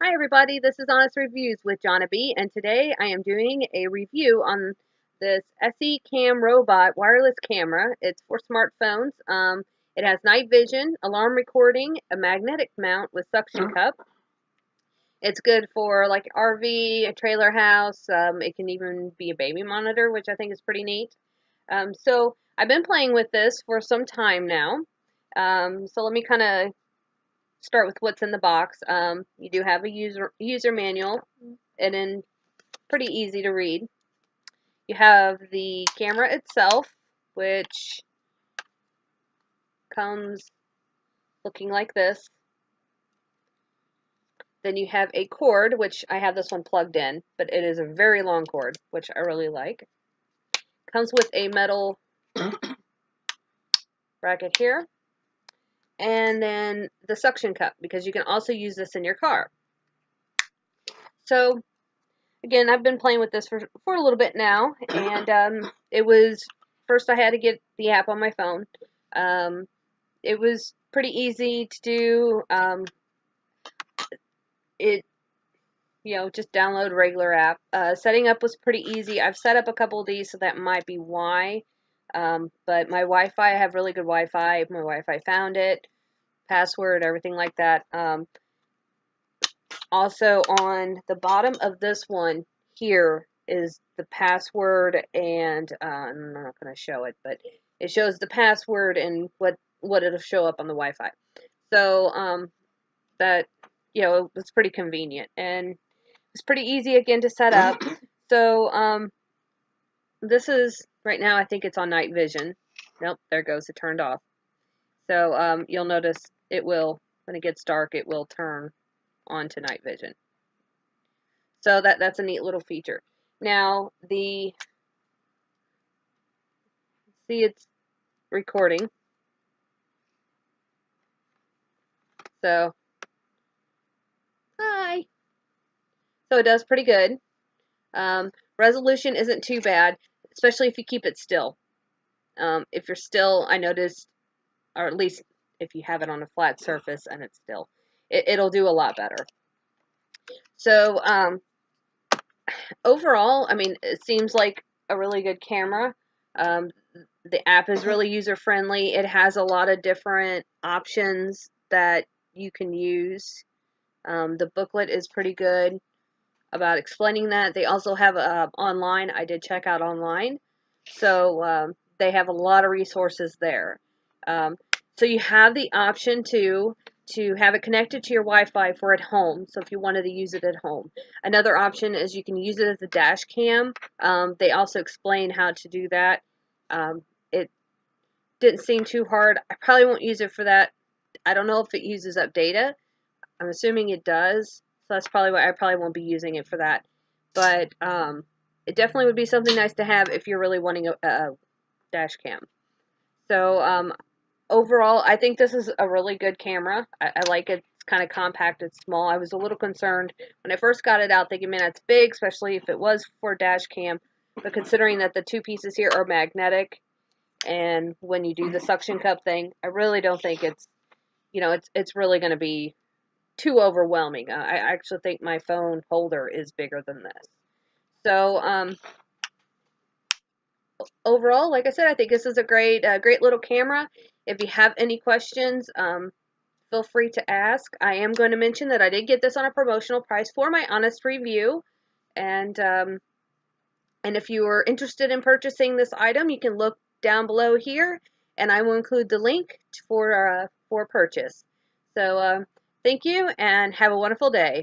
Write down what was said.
Hi everybody, this is Honest Reviews with Jonna B, and today I am doing a review on this EsiCam robot wireless camera. It's for smartphones. It has night vision, alarm recording, a magnetic mount with suction cup. It's good for like RV, a trailer house. It can even be a baby monitor, which I think is pretty neat. So I've been playing with this for some time now. So let me kind of start with what's in the box. You do have a user manual, and then pretty easy to read. You have the camera itself, which comes looking like this. Then you have a cord, which I have this one plugged in, but it is a very long cord, which I really like. Comes with a metal bracket here, and then the suction cup, because you can also use this in your car. So again, I've been playing with this for a little bit now, and it was, first I had to get the app on my phone. It was pretty easy to do. Just download a regular app. Setting up was pretty easy. I've set up a couple of these, so that might be why. But my Wi-Fi, I have really good Wi-Fi. My Wi-Fi found it, password, everything like that. Also, on the bottom of this one here is the password, and I'm not going to show it, but it shows the password and what it'll show up on the Wi-Fi. So that, it's pretty convenient, and it's pretty easy again to set up. So this is, right now I think it's on night vision. Nope, there goes, it turned off. So you'll notice it will, when it gets dark, it will turn on to night vision. So that's a neat little feature. Now see, it's recording. So hi. So it does pretty good. Resolution isn't too bad, especially if you keep it still. If you're still, I noticed, or at least if you have it on a flat surface and it's still, it'll do a lot better. So overall, I mean, it seems like a really good camera. The app is really user-friendly. It has a lot of different options that you can use. The booklet is pretty good about explaining that. They also have online. I did check out online. So they have a lot of resources there. So you have the option to have it connected to your Wi-Fi for at home, so if you wanted to use it at home. Another option is you can use it as a dash cam. They also explain how to do that. It didn't seem too hard. I probably won't use it for that. I don't know if it uses up data. I'm assuming it does, so that's probably why I probably won't be using it for that. But it definitely would be something nice to have if you're really wanting a dash cam. So overall, I think this is a really good camera. I like it. It's kind of compact. It's small. I was a little concerned when I first got it out, thinking, man, it's big, especially if it was for dash cam. But considering that the two pieces here are magnetic, and when you do the suction cup thing, I really don't think it's, it's really going to be too overwhelming. I actually think my phone holder is bigger than this. So overall, like I said, I think this is a great little camera. If you have any questions, feel free to ask. I am going to mention that I did get this on a promotional price for my honest review, and if you are interested in purchasing this item, you can look down below here, and I will include the link for purchase. So thank you, and have a wonderful day.